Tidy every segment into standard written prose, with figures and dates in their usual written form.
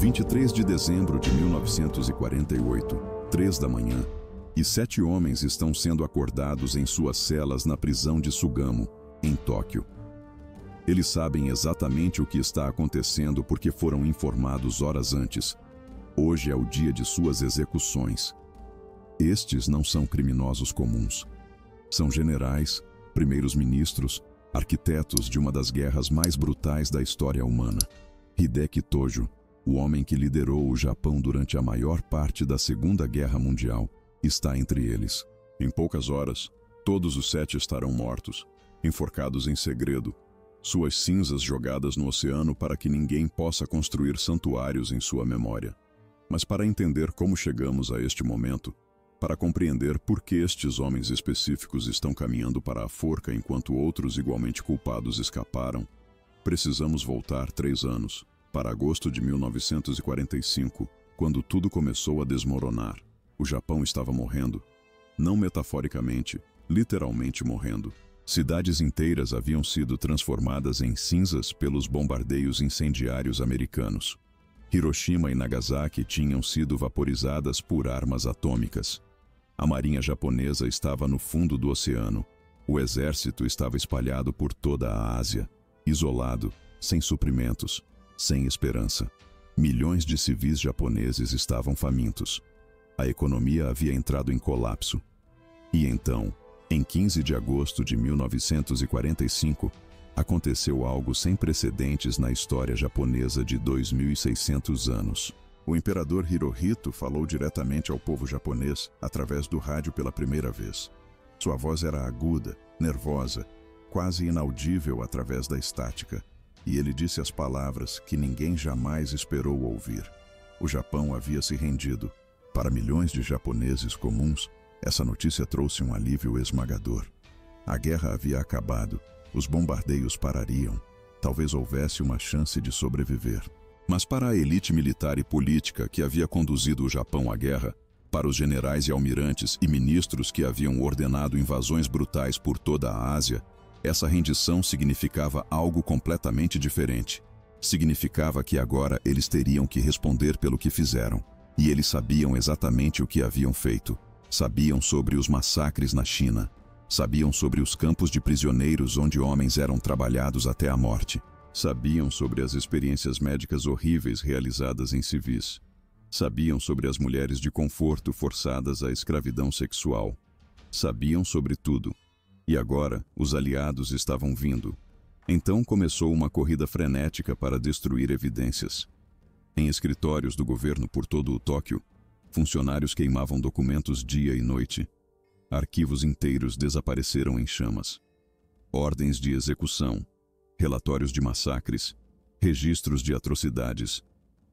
23 de dezembro de 1948, 3 da manhã, e 7 homens estão sendo acordados em suas celas na prisão de Sugamo, em Tóquio. Eles sabem exatamente o que está acontecendo porque foram informados horas antes. Hoje é o dia de suas execuções. Estes não são criminosos comuns. São generais, primeiros ministros, arquitetos de uma das guerras mais brutais da história humana. Hideki Tojo, o homem que liderou o Japão durante a maior parte da Segunda Guerra Mundial, está entre eles. Em poucas horas, todos os 7 estarão mortos, enforcados em segredo, suas cinzas jogadas no oceano para que ninguém possa construir santuários em sua memória. Mas para entender como chegamos a este momento, para compreender por que estes homens específicos estão caminhando para a forca enquanto outros igualmente culpados escaparam, precisamos voltar 3 anos, para agosto de 1945, quando tudo começou a desmoronar. O Japão estava morrendo. Não metaforicamente, literalmente morrendo. Cidades inteiras haviam sido transformadas em cinzas pelos bombardeios incendiários americanos. Hiroshima e Nagasaki tinham sido vaporizadas por armas atômicas. A marinha japonesa estava no fundo do oceano. O exército estava espalhado por toda a Ásia, isolado, sem suprimentos, sem esperança. Milhões de civis japoneses estavam famintos. A economia havia entrado em colapso. E então, em 15 de agosto de 1945, aconteceu algo sem precedentes na história japonesa de 2.600 anos. O imperador Hirohito falou diretamente ao povo japonês através do rádio pela primeira vez. Sua voz era aguda, nervosa, quase inaudível através da estática, e ele disse as palavras que ninguém jamais esperou ouvir. O Japão havia se rendido. Para milhões de japoneses comuns, essa notícia trouxe um alívio esmagador. A guerra havia acabado, os bombardeios parariam, talvez houvesse uma chance de sobreviver. Mas para a elite militar e política que havia conduzido o Japão à guerra, para os generais e almirantes e ministros que haviam ordenado invasões brutais por toda a Ásia, essa rendição significava algo completamente diferente. Significava que agora eles teriam que responder pelo que fizeram. E eles sabiam exatamente o que haviam feito. Sabiam sobre os massacres na China. Sabiam sobre os campos de prisioneiros onde homens eram trabalhados até a morte. Sabiam sobre as experiências médicas horríveis realizadas em civis. Sabiam sobre as mulheres de conforto forçadas à escravidão sexual. Sabiam sobre tudo. E agora, os aliados estavam vindo. Então começou uma corrida frenética para destruir evidências. Em escritórios do governo por todo o Tóquio, funcionários queimavam documentos dia e noite. Arquivos inteiros desapareceram em chamas. Ordens de execução, relatórios de massacres, registros de atrocidades,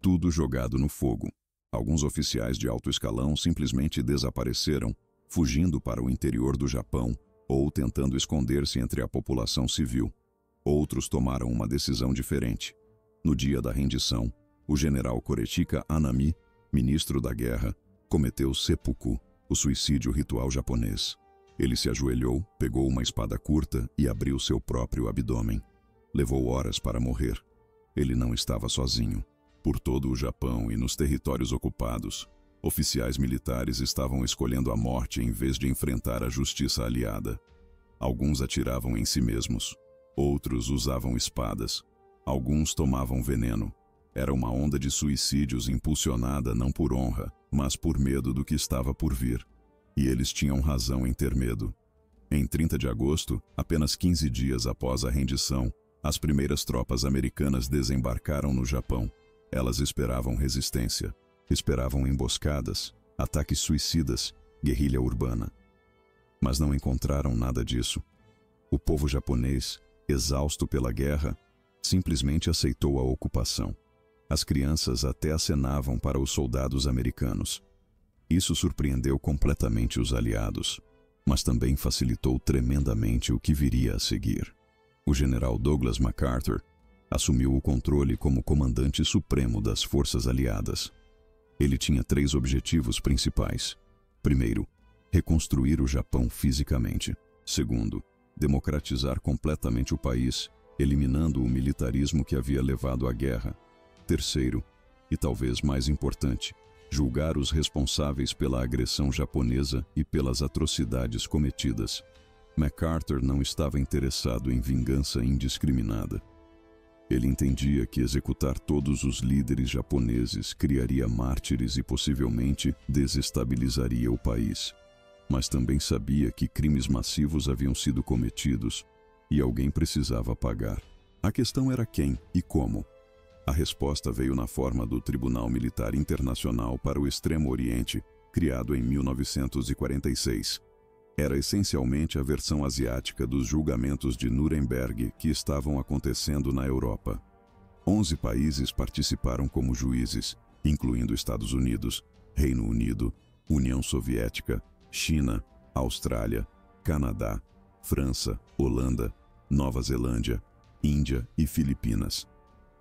tudo jogado no fogo. Alguns oficiais de alto escalão simplesmente desapareceram, fugindo para o interior do Japão ou tentando esconder-se entre a população civil. Outros tomaram uma decisão diferente. No dia da rendição, o general Korechika Anami, ministro da guerra, cometeu seppuku, o suicídio ritual japonês. Ele se ajoelhou, pegou uma espada curta e abriu seu próprio abdômen. Levou horas para morrer. Ele não estava sozinho. Por todo o Japão e nos territórios ocupados, oficiais militares estavam escolhendo a morte em vez de enfrentar a justiça aliada. Alguns atiravam em si mesmos. Outros usavam espadas. Alguns tomavam veneno. Era uma onda de suicídios impulsionada não por honra, mas por medo do que estava por vir. E eles tinham razão em ter medo. Em 30 de agosto, apenas 15 dias após a rendição, as primeiras tropas americanas desembarcaram no Japão. Elas esperavam resistência, esperavam emboscadas, ataques suicidas, guerrilha urbana. Mas não encontraram nada disso. O povo japonês, exausto pela guerra, simplesmente aceitou a ocupação. As crianças até acenavam para os soldados americanos. Isso surpreendeu completamente os aliados, mas também facilitou tremendamente o que viria a seguir. O general Douglas MacArthur assumiu o controle como comandante supremo das forças aliadas. Ele tinha 3 objetivos principais. Primeiro, reconstruir o Japão fisicamente. Segundo, democratizar completamente o país, eliminando o militarismo que havia levado à guerra. Terceiro, e talvez mais importante, julgar os responsáveis pela agressão japonesa e pelas atrocidades cometidas. MacArthur não estava interessado em vingança indiscriminada. Ele entendia que executar todos os líderes japoneses criaria mártires e possivelmente desestabilizaria o país. Mas também sabia que crimes massivos haviam sido cometidos e alguém precisava pagar. A questão era quem e como. A resposta veio na forma do Tribunal Militar Internacional para o Extremo Oriente, criado em 1946. Era essencialmente a versão asiática dos julgamentos de Nuremberg que estavam acontecendo na Europa. 11 países participaram como juízes, incluindo Estados Unidos, Reino Unido, União Soviética, China, Austrália, Canadá, França, Holanda, Nova Zelândia, Índia e Filipinas.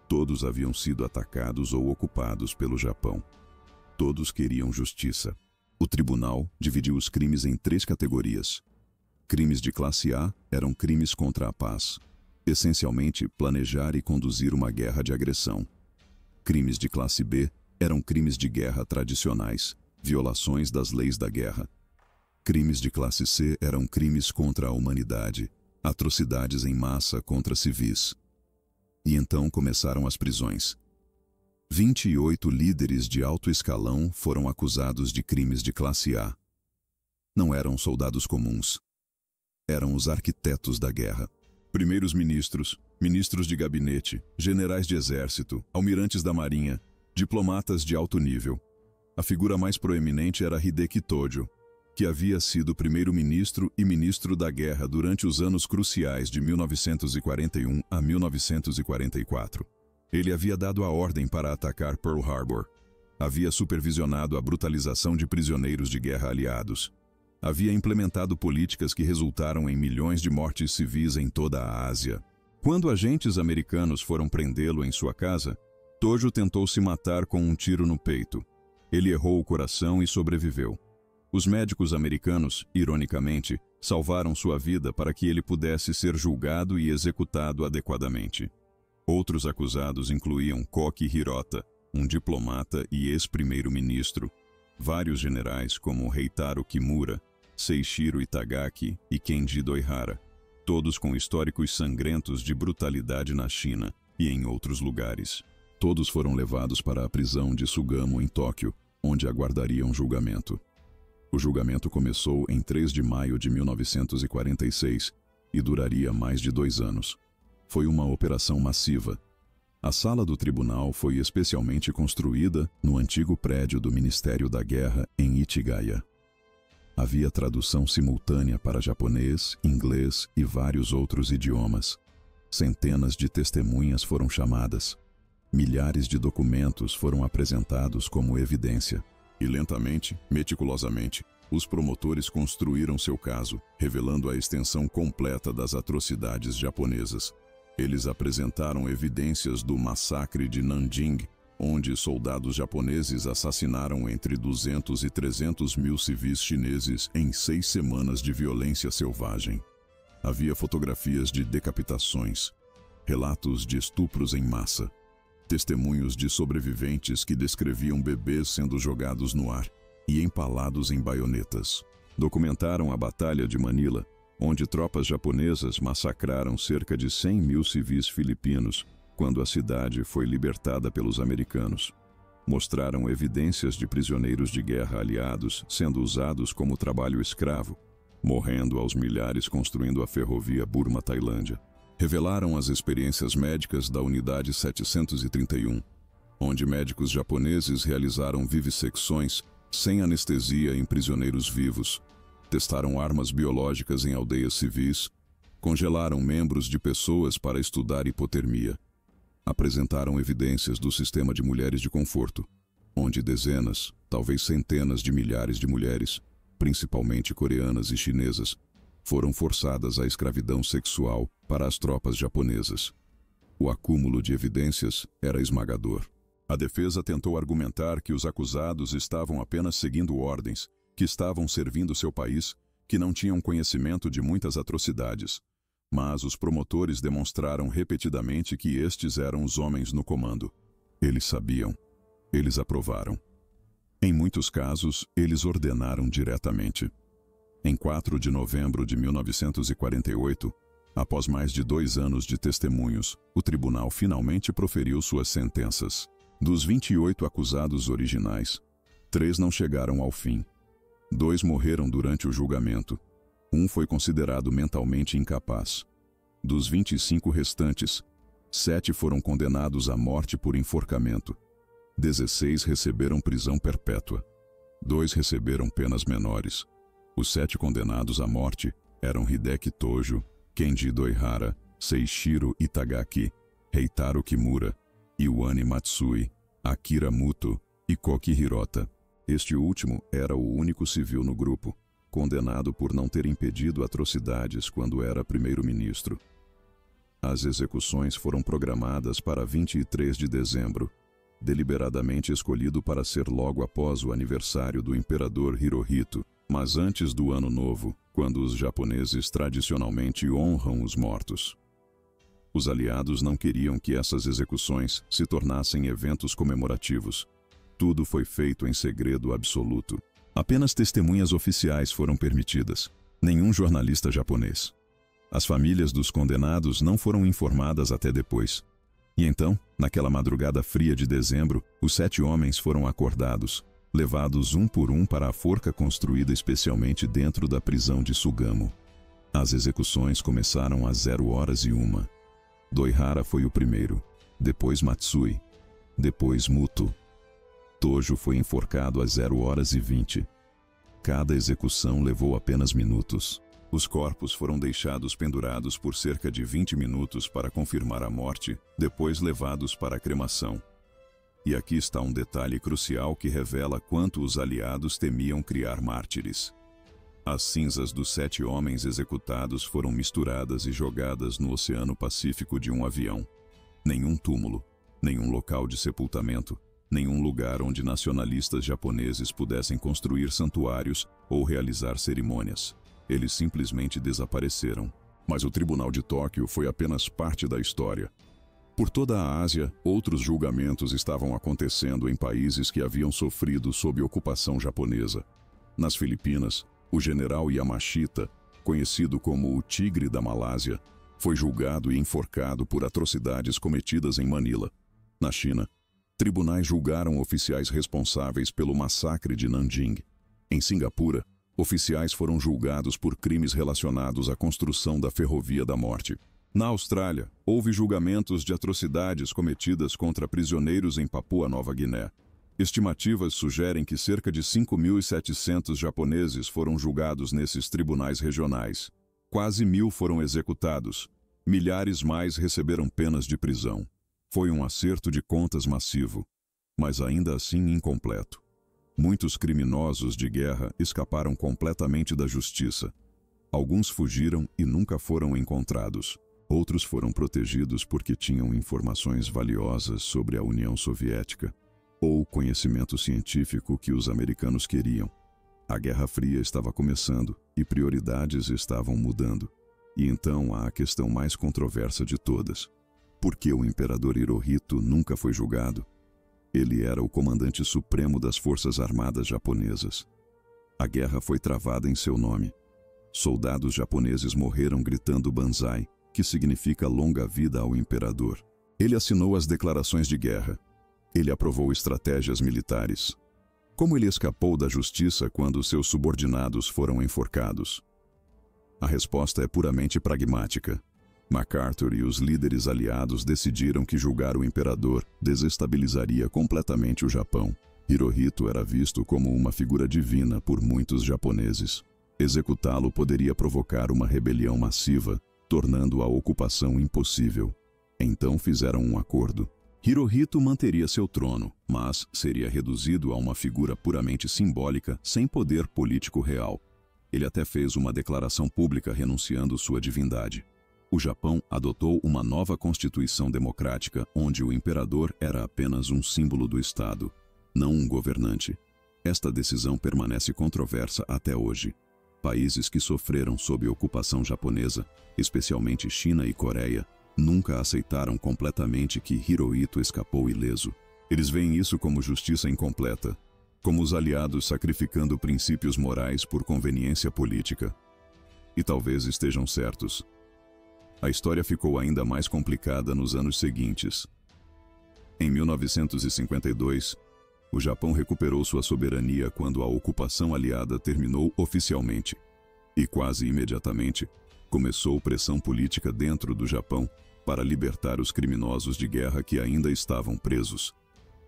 Todos haviam sido atacados ou ocupados pelo Japão. Todos queriam justiça. O tribunal dividiu os crimes em 3 categorias. Crimes de classe A eram crimes contra a paz, essencialmente planejar e conduzir uma guerra de agressão. Crimes de classe B eram crimes de guerra tradicionais, violações das leis da guerra. Crimes de classe C eram crimes contra a humanidade, atrocidades em massa contra civis. E então começaram as prisões. 28 líderes de alto escalão foram acusados de crimes de classe A. Não eram soldados comuns. Eram os arquitetos da guerra. Primeiros ministros, ministros de gabinete, generais de exército, almirantes da marinha, diplomatas de alto nível. A figura mais proeminente era Hideki Tojo, que havia sido primeiro-ministro e ministro da guerra durante os anos cruciais de 1941 a 1944. Ele havia dado a ordem para atacar Pearl Harbor. Havia supervisionado a brutalização de prisioneiros de guerra aliados. Havia implementado políticas que resultaram em milhões de mortes civis em toda a Ásia. Quando agentes americanos foram prendê-lo em sua casa, Tojo tentou se matar com um tiro no peito. Ele errou o coração e sobreviveu. Os médicos americanos, ironicamente, salvaram sua vida para que ele pudesse ser julgado e executado adequadamente. Outros acusados incluíam Koki Hirota, um diplomata e ex-primeiro-ministro, vários generais como Heitaro Kimura, Seishiro Itagaki e Kenji Doihara, todos com históricos sangrentos de brutalidade na China e em outros lugares. Todos foram levados para a prisão de Sugamo, em Tóquio, onde aguardariam julgamento. O julgamento começou em 3 de maio de 1946 e duraria mais de 2 anos. Foi uma operação massiva. A sala do tribunal foi especialmente construída no antigo prédio do Ministério da Guerra em Ichigaya. Havia tradução simultânea para japonês, inglês e vários outros idiomas. Centenas de testemunhas foram chamadas. Milhares de documentos foram apresentados como evidência. E lentamente, meticulosamente, os promotores construíram seu caso, revelando a extensão completa das atrocidades japonesas. Eles apresentaram evidências do massacre de Nanjing, onde soldados japoneses assassinaram entre 200 e 300 mil civis chineses em 6 semanas de violência selvagem. Havia fotografias de decapitações, relatos de estupros em massa, testemunhos de sobreviventes que descreviam bebês sendo jogados no ar e empalados em baionetas. Documentaram a Batalha de Manila, onde tropas japonesas massacraram cerca de 100 mil civis filipinos quando a cidade foi libertada pelos americanos. Mostraram evidências de prisioneiros de guerra aliados sendo usados como trabalho escravo, morrendo aos milhares construindo a ferrovia Burma-Tailândia. Revelaram as experiências médicas da Unidade 731, onde médicos japoneses realizaram vivissecções sem anestesia em prisioneiros vivos, testaram armas biológicas em aldeias civis, congelaram membros de pessoas para estudar hipotermia. Apresentaram evidências do sistema de mulheres de conforto, onde dezenas, talvez centenas de milhares de mulheres, principalmente coreanas e chinesas, foram forçadas à escravidão sexual para as tropas japonesas. O acúmulo de evidências era esmagador. A defesa tentou argumentar que os acusados estavam apenas seguindo ordens, que estavam servindo seu país, que não tinham conhecimento de muitas atrocidades. Mas os promotores demonstraram repetidamente que estes eram os homens no comando. Eles sabiam. Eles aprovaram. Em muitos casos, eles ordenaram diretamente. Em 4 de novembro de 1948, após mais de 2 anos de testemunhos, o tribunal finalmente proferiu suas sentenças. Dos 28 acusados originais, 3 não chegaram ao fim. 2 morreram durante o julgamento. 1 foi considerado mentalmente incapaz. Dos 25 restantes, 7 foram condenados à morte por enforcamento. 16 receberam prisão perpétua. 2 receberam penas menores. Os 7 condenados à morte eram Hideki Tojo, Kenji Doihara, Seishiro Itagaki, Heitaro Kimura, Iwane Matsui, Akira Muto e Koki Hirota. Este último era o único civil no grupo, condenado por não ter impedido atrocidades quando era primeiro-ministro. As execuções foram programadas para 23 de dezembro, deliberadamente escolhido para ser logo após o aniversário do imperador Hirohito, mas antes do Ano Novo, quando os japoneses tradicionalmente honram os mortos. Os aliados não queriam que essas execuções se tornassem eventos comemorativos. Tudo foi feito em segredo absoluto. Apenas testemunhas oficiais foram permitidas. Nenhum jornalista japonês. As famílias dos condenados não foram informadas até depois. E então, naquela madrugada fria de dezembro, os 7 homens foram acordados, levados um por um para a forca construída especialmente dentro da prisão de Sugamo. As execuções começaram às 0h01. Doihara foi o primeiro, depois Matsui, depois Muto. Tojo foi enforcado às 0h20. Cada execução levou apenas minutos. Os corpos foram deixados pendurados por cerca de 20 minutos para confirmar a morte, depois levados para a cremação. E aqui está um detalhe crucial que revela quanto os aliados temiam criar mártires. As cinzas dos 7 homens executados foram misturadas e jogadas no Oceano Pacífico de um avião. Nenhum túmulo, nenhum local de sepultamento, nenhum lugar onde nacionalistas japoneses pudessem construir santuários ou realizar cerimônias. Eles simplesmente desapareceram. Mas o Tribunal de Tóquio foi apenas parte da história. Por toda a Ásia, outros julgamentos estavam acontecendo em países que haviam sofrido sob ocupação japonesa. Nas Filipinas, o general Yamashita, conhecido como o Tigre da Malásia, foi julgado e enforcado por atrocidades cometidas em Manila. Na China, tribunais julgaram oficiais responsáveis pelo massacre de Nanjing. Em Singapura, oficiais foram julgados por crimes relacionados à construção da Ferrovia da Morte. Na Austrália, houve julgamentos de atrocidades cometidas contra prisioneiros em Papua Nova Guiné. Estimativas sugerem que cerca de 5.700 japoneses foram julgados nesses tribunais regionais. Quase 1.000 foram executados. Milhares mais receberam penas de prisão. Foi um acerto de contas massivo, mas ainda assim incompleto. Muitos criminosos de guerra escaparam completamente da justiça. Alguns fugiram e nunca foram encontrados. Outros foram protegidos porque tinham informações valiosas sobre a União Soviética ou conhecimento científico que os americanos queriam. A Guerra Fria estava começando e prioridades estavam mudando. E então há a questão mais controversa de todas. Por que o imperador Hirohito nunca foi julgado? Ele era o comandante supremo das Forças Armadas japonesas. A guerra foi travada em seu nome. Soldados japoneses morreram gritando Banzai, que significa longa vida ao imperador. Ele assinou as declarações de guerra. Ele aprovou estratégias militares. Como ele escapou da justiça quando seus subordinados foram enforcados? A resposta é puramente pragmática. MacArthur e os líderes aliados decidiram que julgar o imperador desestabilizaria completamente o Japão. Hirohito era visto como uma figura divina por muitos japoneses. Executá-lo poderia provocar uma rebelião massiva, tornando a ocupação impossível. Então fizeram um acordo. Hirohito manteria seu trono, mas seria reduzido a uma figura puramente simbólica, sem poder político real. Ele até fez uma declaração pública renunciando sua divindade. O Japão adotou uma nova constituição democrática, onde o imperador era apenas um símbolo do Estado, não um governante. Esta decisão permanece controversa até hoje. Países que sofreram sob ocupação japonesa, especialmente China e Coreia, nunca aceitaram completamente que Hirohito escapou ileso. Eles veem isso como justiça incompleta, como os aliados sacrificando princípios morais por conveniência política. E talvez estejam certos. A história ficou ainda mais complicada nos anos seguintes. Em 1952, o Japão recuperou sua soberania quando a ocupação aliada terminou oficialmente. E quase imediatamente, começou pressão política dentro do Japão para libertar os criminosos de guerra que ainda estavam presos.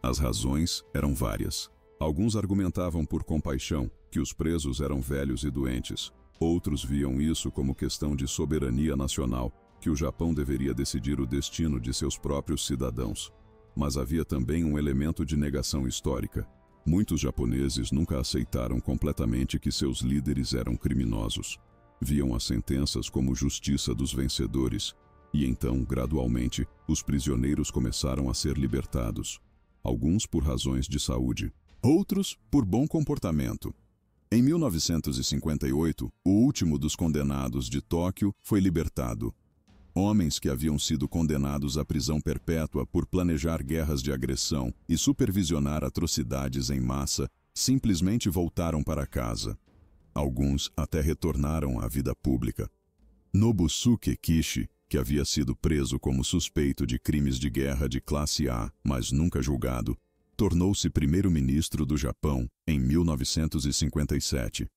As razões eram várias. Alguns argumentavam por compaixão que os presos eram velhos e doentes. Outros viam isso como questão de soberania nacional, que o Japão deveria decidir o destino de seus próprios cidadãos. Mas havia também um elemento de negação histórica. Muitos japoneses nunca aceitaram completamente que seus líderes eram criminosos. Viam as sentenças como justiça dos vencedores, e então, gradualmente, os prisioneiros começaram a ser libertados. Alguns por razões de saúde, outros por bom comportamento. Em 1958, o último dos condenados de Tóquio foi libertado. Homens que haviam sido condenados à prisão perpétua por planejar guerras de agressão e supervisionar atrocidades em massa simplesmente voltaram para casa. Alguns até retornaram à vida pública. Nobusuke Kishi, que havia sido preso como suspeito de crimes de guerra de classe A, mas nunca julgado, tornou-se primeiro-ministro do Japão em 1957.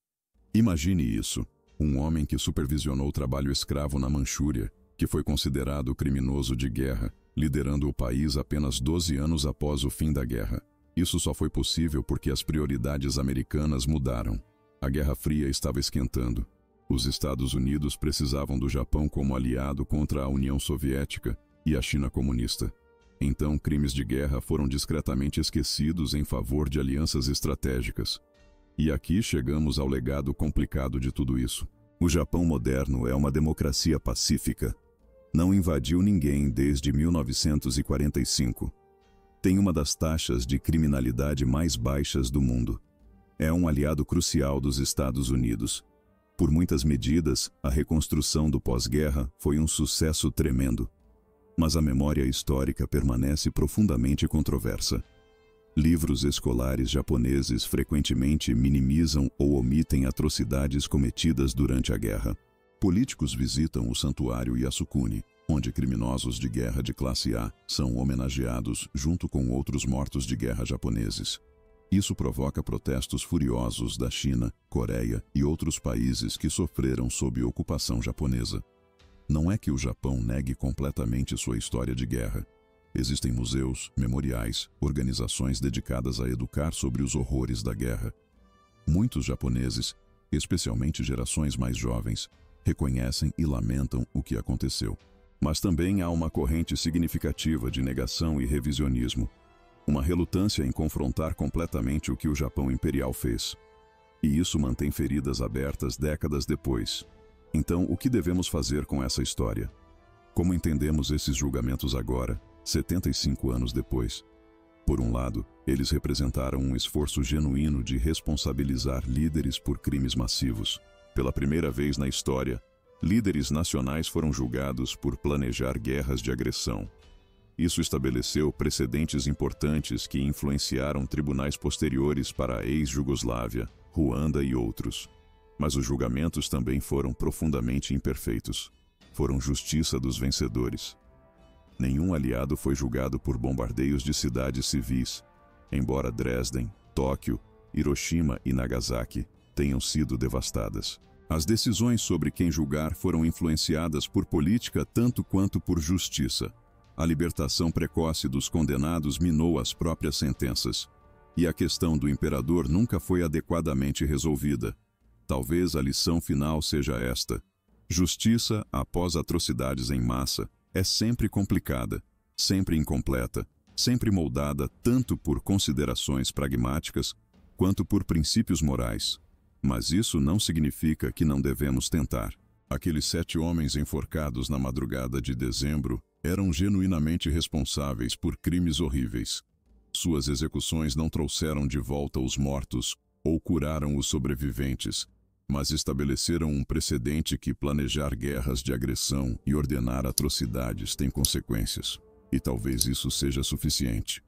Imagine isso, um homem que supervisionou o trabalho escravo na Manchúria, que foi considerado criminoso de guerra, liderando o país apenas 12 anos após o fim da guerra. Isso só foi possível porque as prioridades americanas mudaram. A Guerra Fria estava esquentando. Os Estados Unidos precisavam do Japão como aliado contra a União Soviética e a China comunista. Então, crimes de guerra foram discretamente esquecidos em favor de alianças estratégicas. E aqui chegamos ao legado complicado de tudo isso. O Japão moderno é uma democracia pacífica. Não invadiu ninguém desde 1945. Tem uma das taxas de criminalidade mais baixas do mundo. É um aliado crucial dos Estados Unidos. Por muitas medidas, a reconstrução do pós-guerra foi um sucesso tremendo. Mas a memória histórica permanece profundamente controversa. Livros escolares japoneses frequentemente minimizam ou omitem atrocidades cometidas durante a guerra. Políticos visitam o Santuário Yasukuni, onde criminosos de guerra de classe A são homenageados junto com outros mortos de guerra japoneses. Isso provoca protestos furiosos da China, Coreia e outros países que sofreram sob ocupação japonesa. Não é que o Japão negue completamente sua história de guerra. Existem museus, memoriais, organizações dedicadas a educar sobre os horrores da guerra. Muitos japoneses, especialmente gerações mais jovens, reconhecem e lamentam o que aconteceu. Mas também há uma corrente significativa de negação e revisionismo. Uma relutância em confrontar completamente o que o Japão imperial fez. E isso mantém feridas abertas décadas depois. Então, o que devemos fazer com essa história? Como entendemos esses julgamentos agora, 75 anos depois? Por um lado, eles representaram um esforço genuíno de responsabilizar líderes por crimes massivos. Pela primeira vez na história, líderes nacionais foram julgados por planejar guerras de agressão. Isso estabeleceu precedentes importantes que influenciaram tribunais posteriores para a ex-Jugoslávia, Ruanda e outros. Mas os julgamentos também foram profundamente imperfeitos. Foram justiça dos vencedores. Nenhum aliado foi julgado por bombardeios de cidades civis, embora Dresden, Tóquio, Hiroshima e Nagasaki tenham sido devastadas. As decisões sobre quem julgar foram influenciadas por política tanto quanto por justiça. A libertação precoce dos condenados minou as próprias sentenças. E a questão do imperador nunca foi adequadamente resolvida. Talvez a lição final seja esta: justiça, após atrocidades em massa, é sempre complicada, sempre incompleta, sempre moldada tanto por considerações pragmáticas quanto por princípios morais. Mas isso não significa que não devemos tentar. Aqueles 7 homens enforcados na madrugada de dezembro eram genuinamente responsáveis por crimes horríveis. Suas execuções não trouxeram de volta os mortos ou curaram os sobreviventes, mas estabeleceram um precedente que planejar guerras de agressão e ordenar atrocidades tem consequências. E talvez isso seja suficiente.